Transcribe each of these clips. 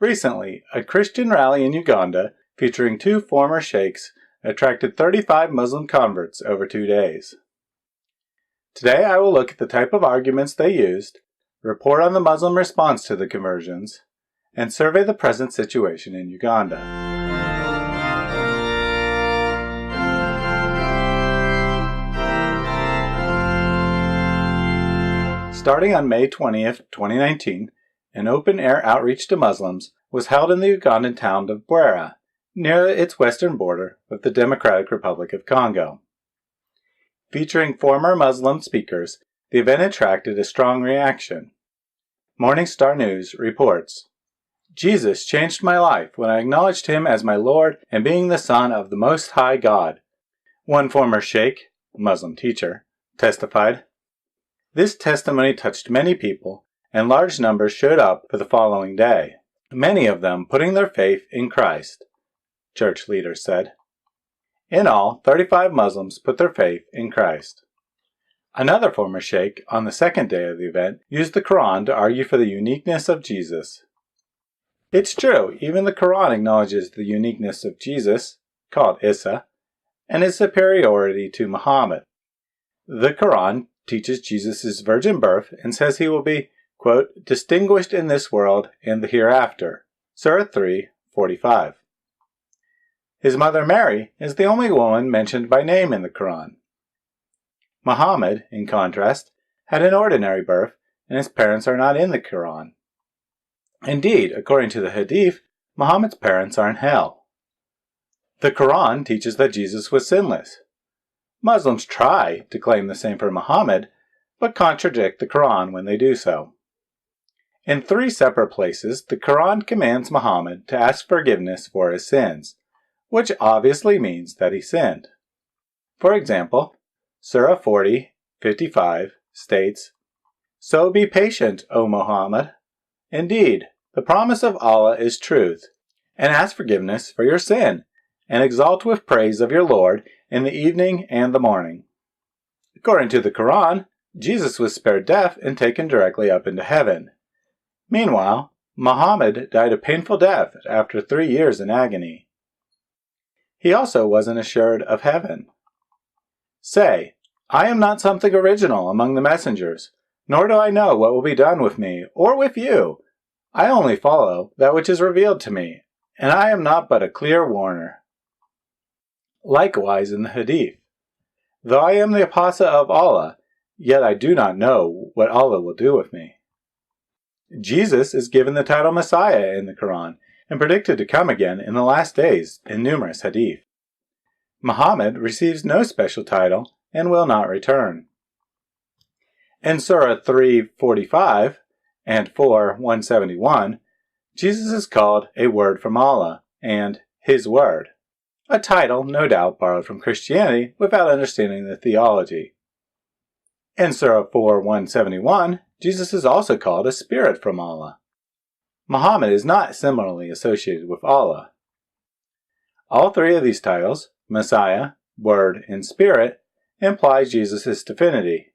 Recently, a Christian rally in Uganda featuring two former sheikhs attracted 35 Muslim converts over 2 days. Today I will look at the type of arguments they used, report on the Muslim response to the conversions, and survey the present situation in Uganda. Starting on May 20th, 2019, an open-air outreach to Muslims was held in the Ugandan town of Bwera, near its western border with the Democratic Republic of Congo. Featuring former Muslim speakers, the event attracted a strong reaction. Morning Star News reports, "Jesus changed my life when I acknowledged him as my Lord and being the Son of the Most High God," one former sheikh, Muslim teacher, testified. This testimony touched many people, and large numbers showed up for the following day, many of them putting their faith in Christ, church leaders said. In all, 35 Muslims put their faith in Christ. Another former sheikh, on the second day of the event, used the Quran to argue for the uniqueness of Jesus. It's true, even the Quran acknowledges the uniqueness of Jesus, called Isa, and his superiority to Muhammad. The Quran teaches Jesus' virgin birth and says he will be, quote, distinguished in this world and the hereafter. Surah 3:45. His mother Mary is the only woman mentioned by name in the Quran. Muhammad, in contrast, had an ordinary birth, and his parents are not in the Quran. Indeed, according to the Hadith, Muhammad's parents are in hell. The Quran teaches that Jesus was sinless. Muslims try to claim the same for Muhammad, but contradict the Quran when they do so. In 3 separate places, the Quran commands Muhammad to ask forgiveness for his sins, which obviously means that he sinned. For example, Surah 40:55 states, "So be patient, O Muhammad. Indeed, the promise of Allah is truth, and ask forgiveness for your sin, and exalt with praise of your Lord in the evening and the morning." According to the Quran, Jesus was spared death and taken directly up into heaven. Meanwhile, Muhammad died a painful death after 3 years in agony. He also wasn't assured of heaven. Say, "I am not something original among the messengers, nor do I know what will be done with me or with you. I only follow that which is revealed to me, and I am not but a clear warner." Likewise in the Hadith, "Though I am the apostle of Allah, yet I do not know what Allah will do with me." Jesus is given the title Messiah in the Quran and predicted to come again in the last days in numerous Hadith. Muhammad receives no special title and will not return. In Surah 3:45 and 4:171, Jesus is called a word from Allah and His Word, a title no doubt borrowed from Christianity without understanding the theology. In Surah 4:171, Jesus is also called a spirit from Allah. Muhammad is not similarly associated with Allah. All 3 of these titles, Messiah, Word, and Spirit, imply Jesus' divinity.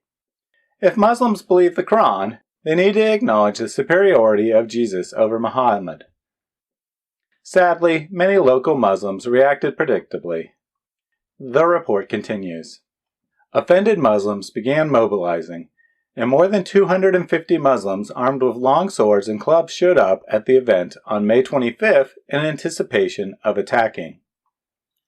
If Muslims believe the Quran, they need to acknowledge the superiority of Jesus over Muhammad. Sadly, many local Muslims reacted predictably. The report continues. Offended Muslims began mobilizing, and more than 250 Muslims armed with long swords and clubs showed up at the event on May 25th in anticipation of attacking.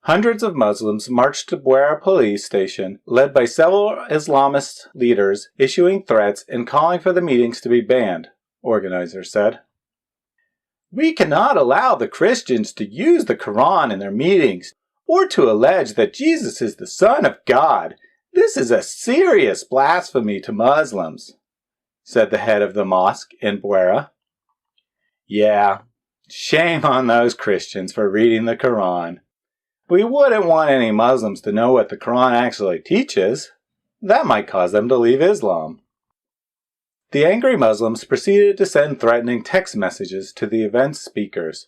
Hundreds of Muslims marched to Bwera police station, led by several Islamist leaders issuing threats and calling for the meetings to be banned, organizers said. "We cannot allow the Christians to use the Quran in their meetings, or to allege that Jesus is the Son of God. This is a serious blasphemy to Muslims," said the head of the mosque in Bwera. "Yeah, shame on those Christians for reading the Quran. We wouldn't want any Muslims to know what the Quran actually teaches. That might cause them to leave Islam." The angry Muslims proceeded to send threatening text messages to the event's speakers.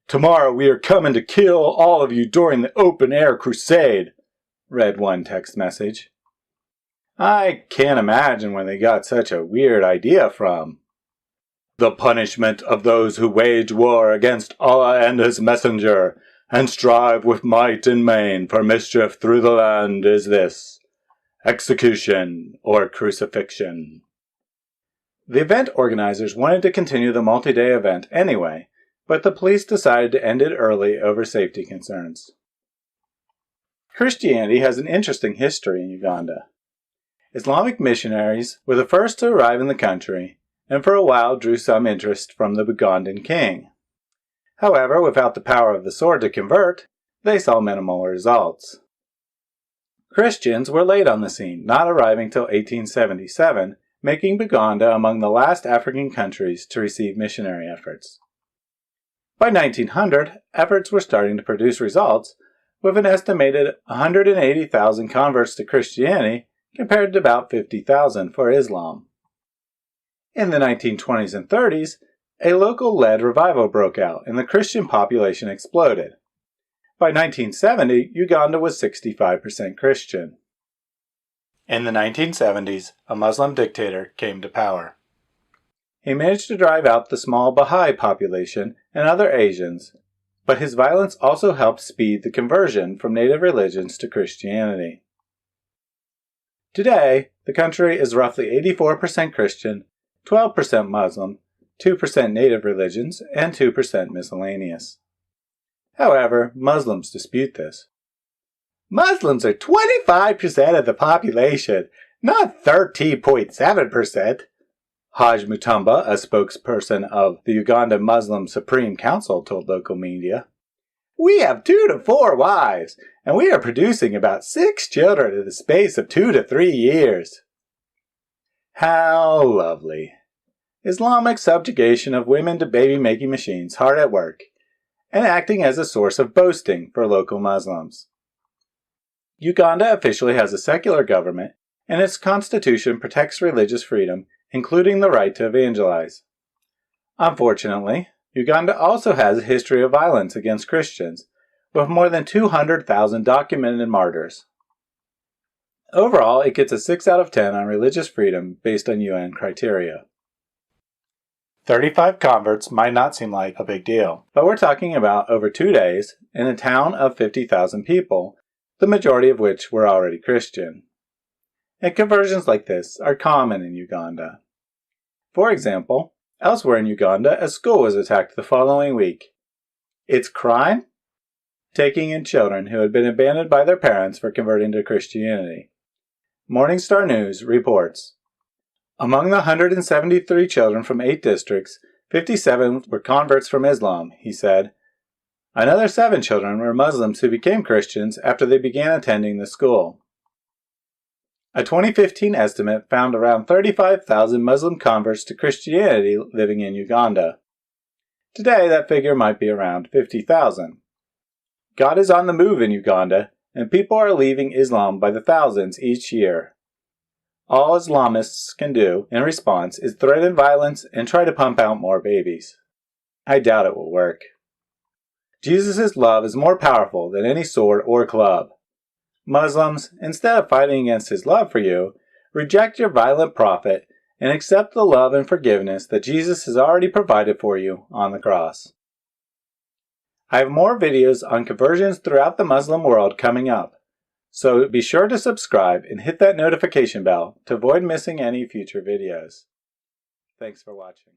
"Tomorrow we are coming to kill all of you during the open-air crusade," read one text message. I can't imagine where they got such a weird idea from. The punishment of those who wage war against Allah and His Messenger, and strive with might and main for mischief through the land is this: execution or crucifixion. The event organizers wanted to continue the multi-day event anyway, but the police decided to end it early over safety concerns. Christianity has an interesting history in Uganda. Islamic missionaries were the first to arrive in the country, and for a while drew some interest from the Ugandan king. However, without the power of the sword to convert, they saw minimal results. Christians were late on the scene, not arriving till 1877, making Uganda among the last African countries to receive missionary efforts. By 1900, efforts were starting to produce results, with an estimated 180,000 converts to Christianity compared to about 50,000 for Islam. In the 1920s and 30s, a local-led revival broke out and the Christian population exploded. By 1970, Uganda was 65% Christian. In the 1970s, a Muslim dictator came to power. He managed to drive out the small Baha'i population and other Asians, but his violence also helped speed the conversion from native religions to Christianity. Today, the country is roughly 84% Christian, 12% Muslim, 2% native religions, and 2% miscellaneous. However, Muslims dispute this. Muslims are 25% of the population, not 13.7%. Haj Mutumba, a spokesperson of the Uganda Muslim Supreme Council, told local media. We have 2 to 4 wives, and we are producing about 6 children in the space of 2 to 3 years. How lovely. Islamic subjugation of women to baby-making machines hard at work, and acting as a source of boasting for local Muslims. Uganda officially has a secular government, and its constitution protects religious freedom, including the right to evangelize. Unfortunately, Uganda also has a history of violence against Christians, with more than 200,000 documented martyrs. Overall, it gets a 6 out of 10 on religious freedom based on UN criteria. 35 converts might not seem like a big deal, but we're talking about over 2 days in a town of 50,000 people, the majority of which were already Christian. And conversions like this are common in Uganda. For example, elsewhere in Uganda, a school was attacked the following week. Its crime? Taking in children who had been abandoned by their parents for converting to Christianity. Morning Star News reports, among the 173 children from 8 districts, 57 were converts from Islam, he said. Another 7 children were Muslims who became Christians after they began attending the school. A 2015 estimate found around 35,000 Muslim converts to Christianity living in Uganda. Today, that figure might be around 50,000. God is on the move in Uganda, and people are leaving Islam by the thousands each year. All Islamists can do, in response, is threaten violence and try to pump out more babies. I doubt it will work. Jesus' love is more powerful than any sword or club. Muslims, instead of fighting against his love for you, reject your violent prophet and accept the love and forgiveness that Jesus has already provided for you on the cross. I have more videos on conversions throughout the Muslim world coming up, so be sure to subscribe and hit that notification bell to avoid missing any future videos. Thanks for watching.